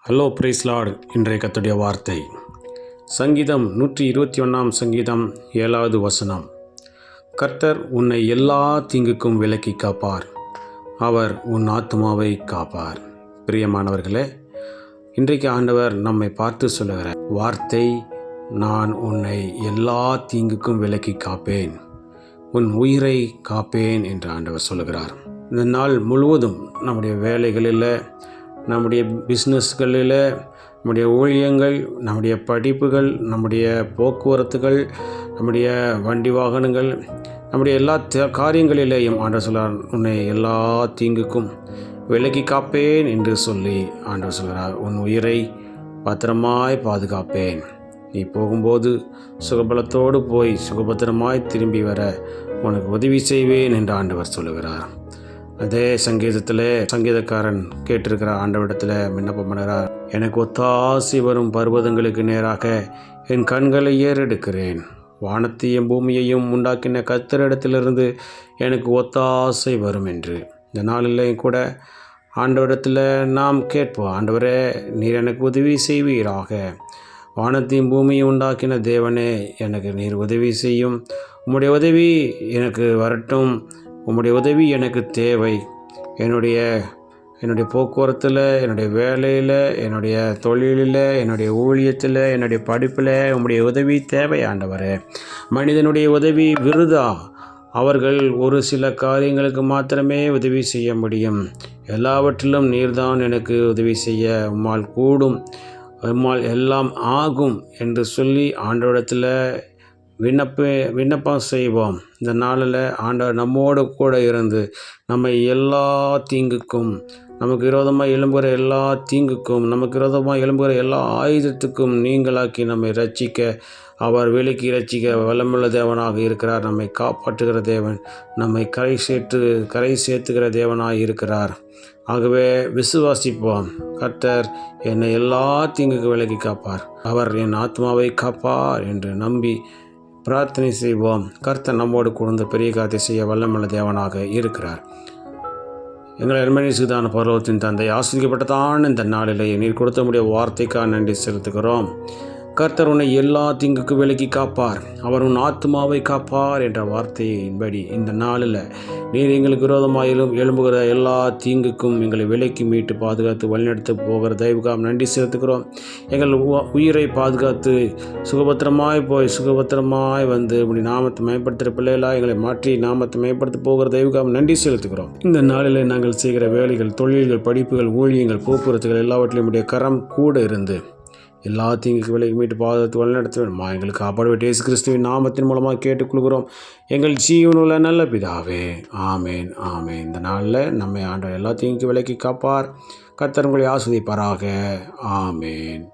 Hello price Lord. இன்றைய கர்த்தருடைய வார்த்தை சங்கீதம் 121 சங்கீதம் 7வது வசனம். கர்த்தர் உன்னை எல்லா தீங்குக்கும் விலக்கி காப்பார், அவர் உன் ஆத்துமாவை காப்பார். பிரியமானவர்களே, இன்றைக்கு ஆண்டவர் நம்மை பார்த்து சொல்லுகிற வார்த்தை, நான் உன்னை எல்லா தீங்குக்கும் விலக்கி காப்பேன், உன் உயிரை காப்பேன் என்று ஆண்டவர் சொல்லுகிறார். இந்த நாள் முழுவதும் நம்முடைய வேலைகளில், நம்முடைய பிஸ்னஸ்களில், நம்முடைய ஊழியங்கள், நம்முடைய படிப்புகள், நம்முடைய போக்குவரத்துகள், நம்முடைய வண்டி வாகனங்கள், நம்முடைய எல்லா காரியங்களிலேயும் ஆண்டவர் சொல்கிறார், உன்னை எல்லா தீங்குக்கும் விலக்கி காப்பேன் என்று சொல்லி ஆண்டவர் சொல்கிறார். உன் உயிரை பத்திரமாய் பாதுகாப்பேன், நீ போகும்போது சுகபலத்தோடு போய் சுகபத்திரமாய் திரும்பி வர உனக்கு உதவி செய்வேன் என்று ஆண்டவர் சொல்லுகிறார். அதே சங்கீதத்தில் சங்கீதக்காரன் கேட்டிருக்கிற ஆண்டவரிடத்தில் விண்ணப்பம் பண்ணுகிறார். எனக்கு ஒத்தாசி வரும் பர்வதங்களுக்கு நேராக என் கண்களை ஏறெடுக்கிறேன், வானத்தையும் பூமியையும் உண்டாக்கின கர்த்தரிடத்திலிருந்து எனக்கு ஒத்தாசை வரும் என்று. இந்த நாளிலையும் கூட ஆண்டவரிடத்தில் நாம் கேட்போம், ஆண்டவரே நீர் எனக்கு உதவி செய்வீராக, வானத்தையும் பூமியை உண்டாக்கின தேவனே எனக்கு நீர் உதவி செய்யும், உம்முடைய உதவி எனக்கு வரட்டும், உம்முடைய உதவி எனக்கு தேவை. என்னுடைய போக்குவரத்தில், என்னுடைய வேலையில், என்னுடைய தொழிலில், என்னுடைய ஊழியத்தில், என்னுடைய படிப்பில் உம்முடைய உதவி தேவை ஆண்டவரே. மனிதனுடைய உதவி விருதா, அவர்கள் ஒரு சில காரியங்களுக்கு மாத்திரமே உதவி செய்ய முடியும், எல்லாவற்றிலும் நீர்தான் எனக்கு உதவி செய்ய, உம்மால் கூடும், உம்மால் எல்லாம் ஆகும் என்று சொல்லி ஆண்டவரிடத்தில் விண்ணப்பம் செய்வோம். இந்த நாளில் ஆண்டவர் நம்மோடு கூட இருந்து நம்மை எல்லா தீங்குக்கும், நமக்கு விரோதமாக எழும்புகிற எல்லா தீங்குக்கும், நமக்கு விரோதமாக எழும்புகிற எல்லா ஆயுதத்துக்கும் நீங்களாக்கி நம்மை ரட்சிக்க, அவர் விலக்கி ரட்சிக்க வல்லமுள்ள தேவனாக இருக்கிறார். நம்மை காப்பாற்றுகிற தேவன், நம்மை கரை சேர்த்துகிற தேவனாக இருக்கிறார். ஆகவே விசுவாசிப்போம், கர்த்தர் என்னை எல்லா தீங்குக்கு விலக்கி காப்பார், அவர் என் ஆத்மாவை காப்பார் என்று நம்பி பிரார்த்தனை செய்வோம். கர்த்தர் நம்மோடு கூர்ந்து பெரிய காரியத்தை செய்ய வல்லமுள்ள தேவனாக இருக்கிறார். எங்களை அருமையான பரலோகத்தின் தந்தை, ஆசீர்வதிக்கப்பட்டதான இந்த நாளிலே நீர் கொடுத்த முடிய வார்த்தைக்காக நன்றி செலுத்துகிறோம். கர்த்தர் உன்னை எல்லா தீங்குக்கு விலக்கி காப்பார், அவர் உன் ஆத்மாவை காப்பார் என்ற வார்த்தையின்படி இந்த நாளில் நீர் எங்களுக்கு விரோதமாக எழும்புகிற எல்லா தீங்குக்கும் எங்களை விலக்கி மீட்டு பாதுகாத்து வழிநடத்த போகிற தயவுக்காக நன்றி செலுத்துகிறோம். எங்கள் உயிரை பாதுகாத்து சுகபத்திரமாய் போய் சுகபத்திரமாய் வந்து இப்படி நாமத்தை மேம்படுத்துகிற பிள்ளைகளாக எங்களை மாற்றி நாமத்தை மேம்படுத்த போகிற தயவுக்காக நன்றி செலுத்துகிறோம். இந்த நாளில் நாங்கள் செய்கிற வேலைகள், தொழில்கள், படிப்புகள், ஊழியங்கள், போக்குவரத்துகள் எல்லாவற்றிலும் உடைய கரம் கூட இருந்து எல்லா தீங்குக்கு விலக்கி மீட்டு பாதுகாத்து வழிநடத்த வேண்டுமா எங்களுக்கு காப்பாடுவேன். இயேசு கிறிஸ்துவின் நாமத்தின் மூலமாக கேட்டுக்கொள்கிறோம் எங்கள் ஜீவனுள்ள நல்ல பிதாவே, ஆமேன் ஆமேன். இந்த நாளில் நம்மை ஆண்டவர் எல்லா தீங்குக்கு விலக்கி காப்பார். கர்த்தர் உங்களை ஆசீர்வதிப்பாராக. ஆமேன்.